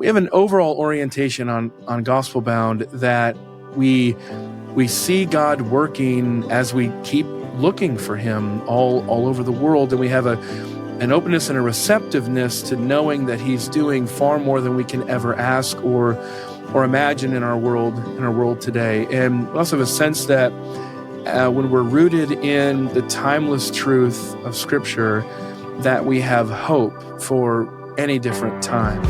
we have an overall orientation on Gospelbound that we see God working as we keep looking for him all over the world, and we have an openness and a receptiveness to knowing that he's doing far more than we can ever ask or imagine in our world today. And we also have a sense that when we're rooted in the timeless truth of Scripture, that we have hope for any different time.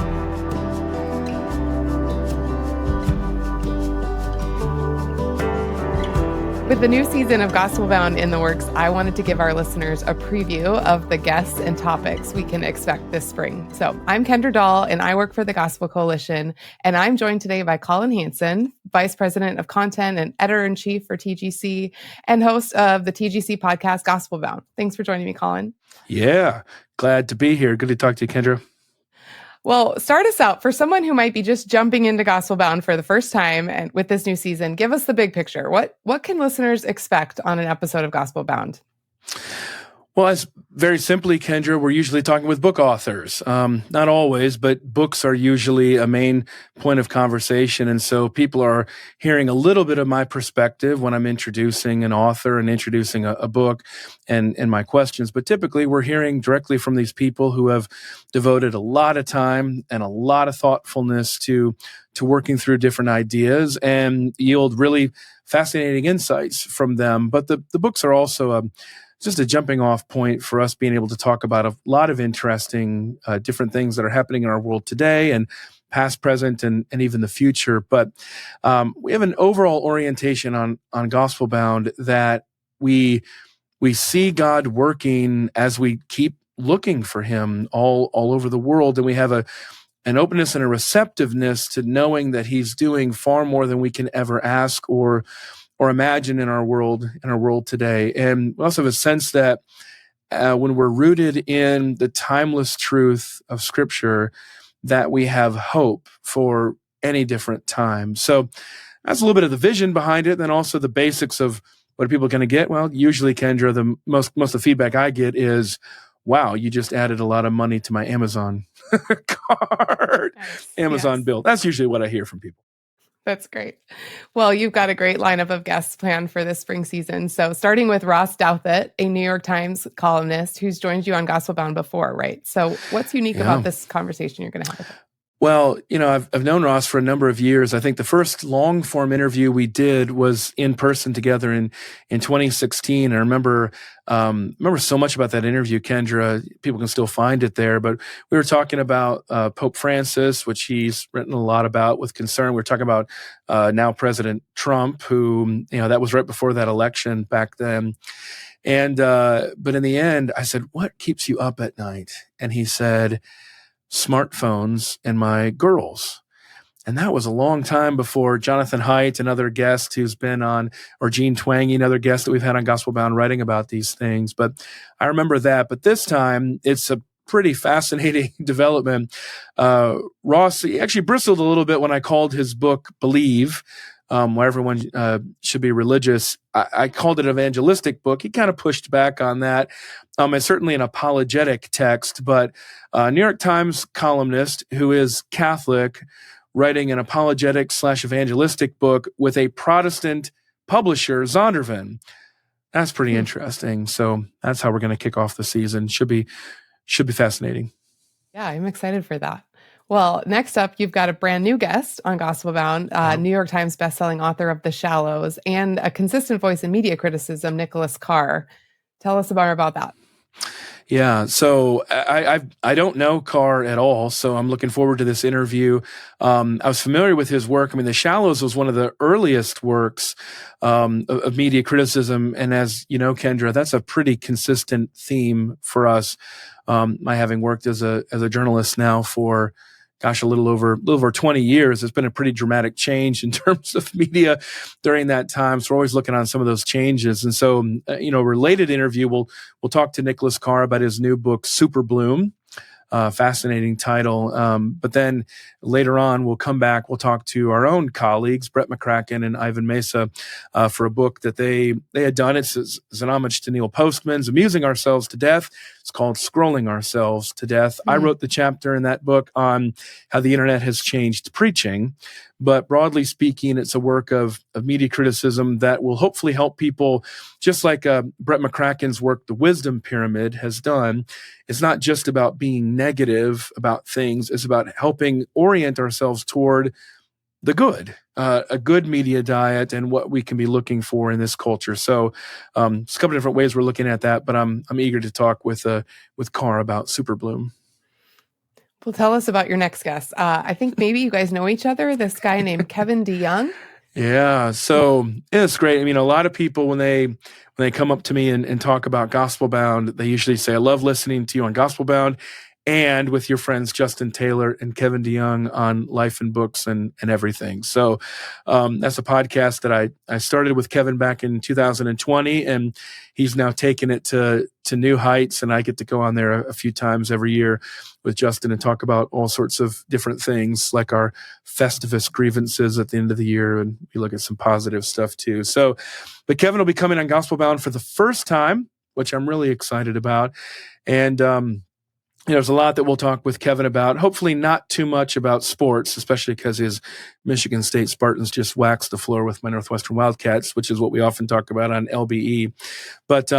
With the new season of Gospelbound in the works, I wanted to give our listeners a preview of the guests and topics we can expect this spring. So I'm Kendra Dahl, and I work for the Gospel Coalition, and I'm joined today by Collin Hansen, Vice President of Content and Editor-in-Chief for TGC, and host of the TGC podcast, Gospelbound. Thanks for joining me, Collin. Yeah, glad to be here. Good to talk to you, Kendra. Well, start us out. For someone who might be just jumping into Gospelbound for the first time and with this new season, give us the big picture. What can listeners expect on an episode of Gospelbound? Well, as very simply, Kendra, we're usually talking with book authors. Not always, but books are usually a main point of conversation. And so people are hearing a little bit of my perspective when I'm introducing an author and introducing a book and my questions. But typically we're hearing directly from these people who have devoted a lot of time and a lot of thoughtfulness to working through different ideas and yield really fascinating insights from them. But the books are also just a jumping off point for us being able to talk about a lot of interesting different things that are happening in our world today and past, present, and even the future. But we have an overall orientation on Gospelbound that we see God working as we keep looking for him all over the world, and we have an openness and a receptiveness to knowing that he's doing far more than we can ever ask or imagine in our world today. And we also have a sense that when we're rooted in the timeless truth of Scripture, that we have hope for any different time. So that's a little bit of the vision behind it, and then also the basics of what are people going to get. Well, usually, Kendra, the most of the feedback I get is, wow, you just added a lot of money to my Amazon card, Amazon bill. That's usually what I hear from people. That's great. Well, you've got a great lineup of guests planned for this spring season. So starting with Ross Douthat, a New York Times columnist who's joined you on Gospelbound before, right? So what's unique about this conversation you're going to have with him? Well, I've known Ross for a number of years. I think the first long form interview we did was in person together in 2016. I remember so much about that interview, Kendra. People can still find it there, but we were talking about Pope Francis, which he's written a lot about with concern. We were talking about now President Trump, who, that was right before that election back then. And but in the end, I said, "What keeps you up at night?" And he said, "Smartphones and my girls." And that was a long time before Jonathan Haidt, another guest who's been on, or Gene Twenge, another guest that we've had on Gospelbound writing about these things. But I remember that. But this time, it's a pretty fascinating development. Ross actually bristled a little bit when I called his book Believe, where everyone should be religious. I called it an evangelistic book. He kind of pushed back on that. It's certainly an apologetic text, but New York Times columnist who is Catholic writing an apologetic/evangelistic book with a Protestant publisher, Zondervan. That's pretty interesting. So that's how we're going to kick off the season. Should be fascinating. Yeah, I'm excited for that. Well, next up, you've got a brand new guest on Gospelbound, New York Times bestselling author of The Shallows and a consistent voice in media criticism, Nicholas Carr. Tell us more about that. Yeah, so I don't know Carr at all, so I'm looking forward to this interview. I was familiar with his work. I mean, The Shallows was one of the earliest works of media criticism, and as you know, Kendra, that's a pretty consistent theme for us. My having worked as a journalist now for a little over 20 years. It's been a pretty dramatic change in terms of media during that time. So we're always looking on some of those changes. And so, related interview, we'll talk to Nicholas Carr about his new book, Super Bloom, Fascinating title. But then later on, we'll come back. We'll talk to our own colleagues, Brett McCracken and Ivan Mesa, for a book that they had done. It's an homage to Neil Postman's Amusing Ourselves to Death. It's called Scrolling Ourselves to Death. I wrote the chapter in that book on how the internet has changed preaching. But broadly speaking, it's a work of media criticism that will hopefully help people, just like Brett McCracken's work, The Wisdom Pyramid, has done. It's not just about being negative about things. It's about helping orient ourselves toward the good, a good media diet and what we can be looking for in this culture. So it's a couple of different ways we're looking at that, but I'm eager to talk with Carr about Superbloom. Well, tell us about your next guest. I think maybe you guys know each other, this guy named Kevin DeYoung. Yeah, so it's great. I mean, a lot of people, when they come up to me and talk about Gospelbound, they usually say, I love listening to you on Gospelbound and with your friends Justin Taylor and Kevin DeYoung on life and books and everything. So that's a podcast that I started with Kevin back in 2020, and he's now taken it to new heights, and I get to go on there a few times every year with Justin and talk about all sorts of different things, like our Festivus grievances at the end of the year, and we look at some positive stuff too. So, but Kevin will be coming on Gospelbound for the first time, which I'm really excited about. And there's a lot that we'll talk with Kevin about, hopefully not too much about sports, especially because his Michigan State Spartans just waxed the floor with my Northwestern Wildcats, which is what we often talk about on LBE. But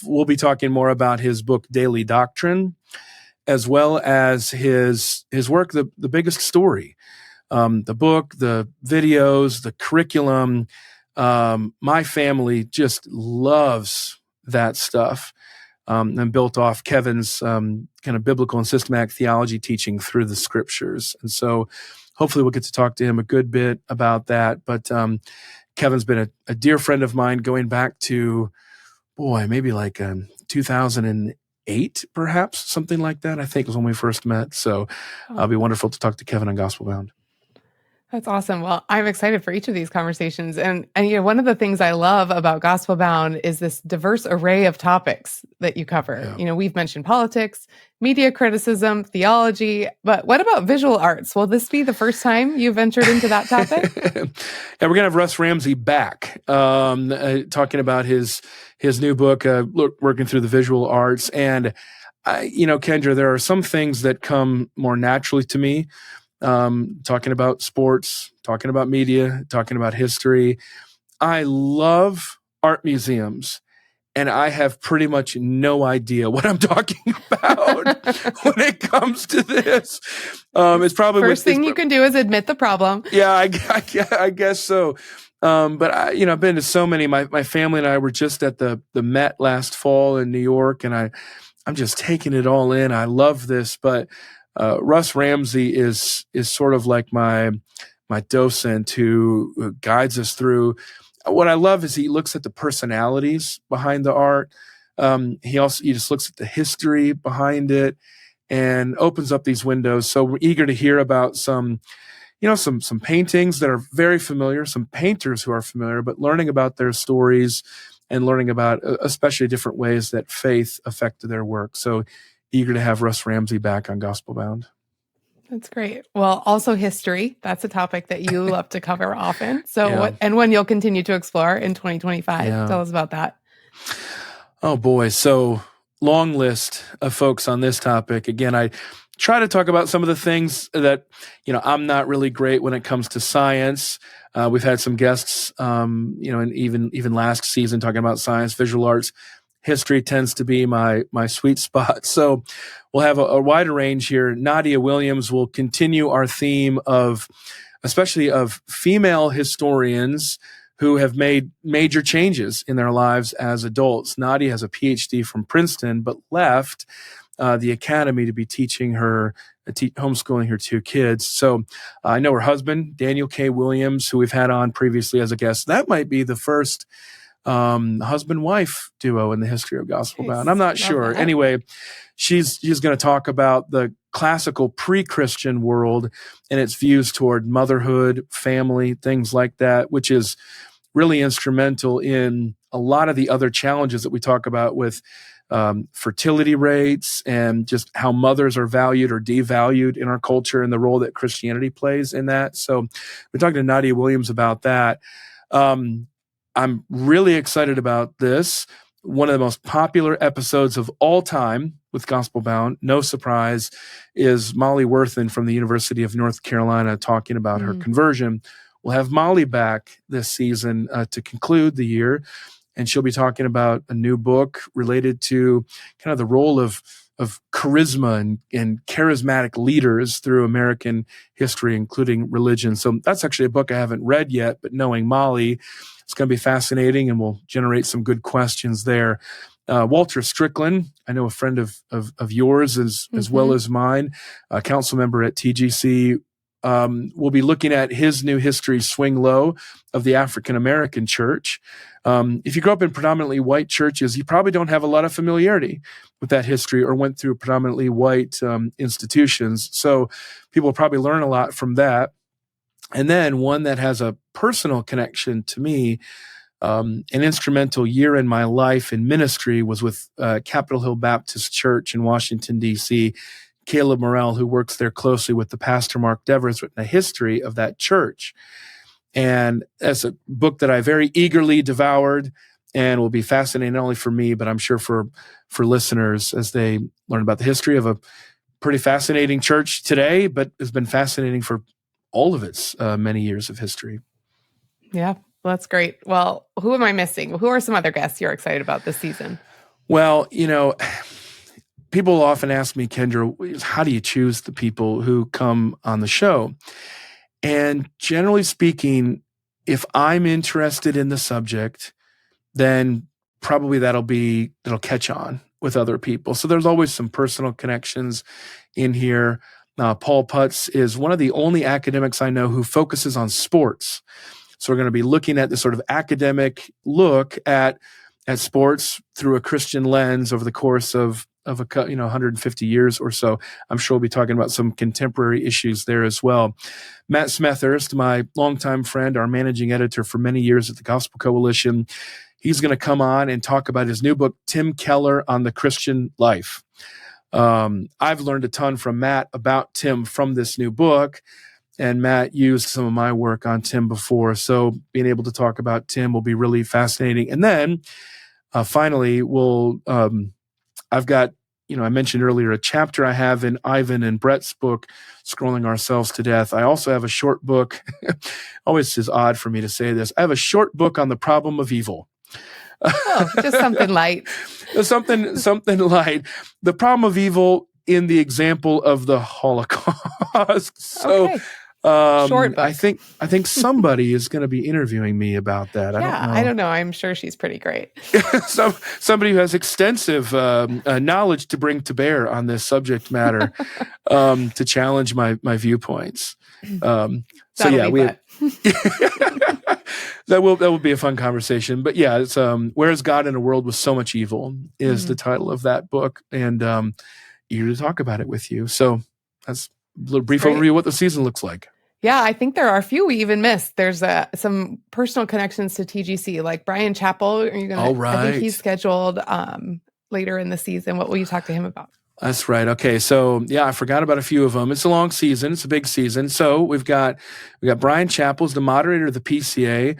we'll be talking more about his book, Daily Doctrine, as well as his work, The Biggest Story, the book, the videos, the curriculum. My family just loves that stuff. And built off Kevin's kind of biblical and systematic theology teaching through the scriptures. And so hopefully we'll get to talk to him a good bit about that. But Kevin's been a dear friend of mine going back to, maybe like 2008, perhaps, something like that, I think was when we first met. So it'll be wonderful to talk to Kevin on Gospelbound. That's awesome. Well, I'm excited for each of these conversations. And one of the things I love about Gospelbound is this diverse array of topics that you cover. Yeah. We've mentioned politics, media criticism, theology, but what about visual arts? Will this be the first time you ventured into that topic? Yeah, we're going to have Russ Ramsey back, talking about his new book, working through the visual arts. And, Kendra, there are some things that come more naturally to me. Talking about sports, talking about media, talking about history. I love art museums, and I have pretty much no idea what I'm talking about when it comes to this. It's probably first thing you can do is admit the problem. Yeah, I guess so. But I've been to so many. My family and I were just at the Met last fall in New York, and I'm just taking it all in. I love this, but Russ Ramsey is sort of like my docent who guides us through. What I love is he looks at the personalities behind the art. He just looks at the history behind it and opens up these windows. So we're eager to hear about some paintings that are very familiar, some painters who are familiar, but learning about their stories and learning about especially different ways that faith affected their work. So eager to have Russ Ramsey back on Gospelbound. That's great. Well, also history. That's a topic that you love to cover often. So, Yeah. when you'll continue to explore in 2025. Yeah. Tell us about that. Oh boy. So long list of folks on this topic. Again, I try to talk about some of the things that, I'm not really great when it comes to science. We've had some guests, and even last season talking about science, visual arts. History tends to be my sweet spot. So we'll have a wider range here. Nadia Williams will continue our theme especially of female historians who have made major changes in their lives as adults. Nadia has a PhD from Princeton, but left the academy to be teaching homeschooling her two kids. So I know her husband, Daniel K. Williams, who we've had on previously as a guest. That might be the first husband-wife duo in the history of Gospelbound. I'm not sure. That. Anyway, she's going to talk about the classical pre-Christian world and its views toward motherhood, family, things like that, which is really instrumental in a lot of the other challenges that we talk about with fertility rates and just how mothers are valued or devalued in our culture and the role that Christianity plays in that. So we're talking to Nadia Williams about that. I'm really excited about this. One of the most popular episodes of all time with Gospelbound, no surprise, is Molly Worthen from the University of North Carolina talking about her conversion. We'll have Molly back this season to conclude the year, and she'll be talking about a new book related to kind of the role of charisma and charismatic leaders through American history, including religion. So that's actually a book I haven't read yet, but knowing Molly, it's going to be fascinating and will generate some good questions there. Walter Strickland, I know a friend of yours as well as mine, a council member at TGC, will be looking at his new history, Swing Low, of the African American church. If you grew up in predominantly white churches, you probably don't have a lot of familiarity with that history or went through predominantly white institutions. So people will probably learn a lot from that. And then one that has a personal connection to me, an instrumental year in my life in ministry was with Capitol Hill Baptist Church in Washington, D.C. Caleb Morrell, who works there closely with the pastor Mark Dever, has written a history of that church. And that's a book that I very eagerly devoured and will be fascinating not only for me, but I'm sure for listeners as they learn about the history of a pretty fascinating church today, but has been fascinating for all of its many years of history. Yeah, well, that's great. Well, who am I missing? Who are some other guests you're excited about this season? Well, people often ask me, Kendra, how do you choose the people who come on the show? And generally speaking, if I'm interested in the subject, then probably that'll catch on with other people. So there's always some personal connections in here. Paul Putz is one of the only academics I know who focuses on sports. So we're going to be looking at this sort of academic look at sports through a Christian lens over the course of 150 years or so. I'm sure we'll be talking about some contemporary issues there as well. Matt Smethurst, my longtime friend, our managing editor for many years at the Gospel Coalition, he's going to come on and talk about his new book, Tim Keller on the Christian Life. I've learned a ton from Matt about Tim from this new book, and Matt used some of my work on Tim before. So being able to talk about Tim will be really fascinating. And then finally, I've got, I mentioned earlier, a chapter I have in Ivan and Brett's book, Scrolling Ourselves to Death. I also have a short book. Always is odd for me to say this. I have a short book on the problem of evil. Oh, just something light. something light. The problem of evil in the example of the Holocaust. So, okay. Short book. I think somebody is going to be interviewing me about that. I don't know. I'm sure she's pretty great. Somebody who has extensive knowledge to bring to bear on this subject matter to challenge my viewpoints. So yeah, that will be a fun conversation. But yeah, it's Where is God in a World with So Much Evil is the title of that book, and eager to talk about it with you. So that's a little brief overview of what the season looks like. Yeah, I think there are a few we even missed. There's some personal connections to TGC, like Brian Chappell. Are you going to? Right. I think he's scheduled later in the season. What will you talk to him about? That's right. Okay, so yeah, I forgot about a few of them. It's a long season. It's a big season. So we've got Brian Chappell's the moderator of the PCA.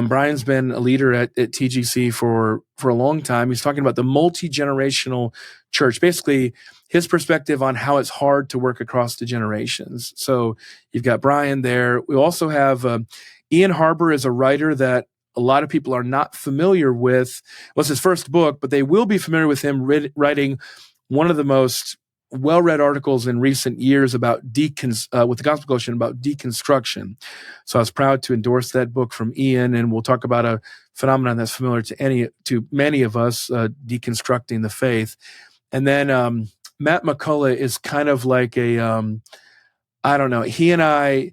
Brian's been a leader at TGC for a long time. He's talking about the multi-generational church, basically his perspective on how it's hard to work across the generations. So you've got Brian there. We also have Ian Harbour is a writer that a lot of people are not familiar with. Well, it's his first book, but they will be familiar with him writing one of the most well-read articles in recent years about with the Gospel Coalition about deconstruction. So I was proud to endorse that book from Ian, and we'll talk about a phenomenon that's familiar to many of us, deconstructing the faith. And then Matt McCullough is kind of like I don't know, he and I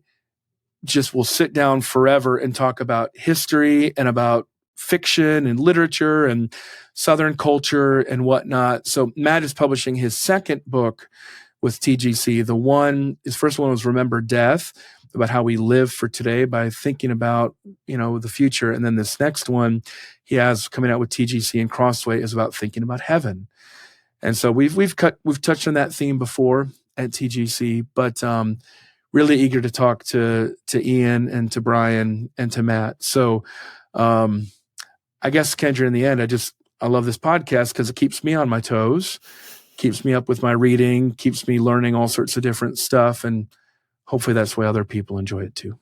just will sit down forever and talk about history and about fiction and literature and Southern culture and whatnot. So Matt is publishing his second book with TGC. His first one was Remember Death. about how we live for today by thinking about, the future. And then this next one he has coming out with TGC and Crossway is about thinking about heaven. And so we've touched on that theme before at TGC, but really eager to talk to Ian and to Brian and to Matt. So I guess, Kendra, in the end, I love this podcast because it keeps me on my toes, keeps me up with my reading, keeps me learning all sorts of different stuff. And hopefully that's why other people enjoy it too.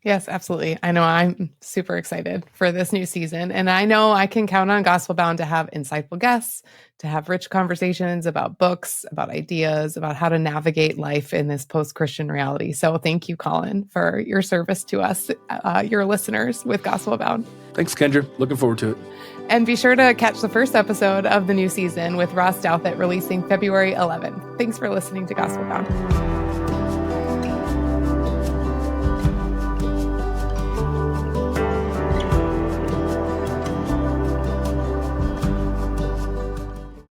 Yes, absolutely. I know I'm super excited for this new season. And I know I can count on Gospelbound to have insightful guests, to have rich conversations about books, about ideas, about how to navigate life in this post-Christian reality. So thank you, Collin, for your service to us, your listeners with Gospelbound. Thanks, Kendra. Looking forward to it. And be sure to catch the first episode of the new season with Ross Douthat releasing February 11th. Thanks for listening to Gospelbound.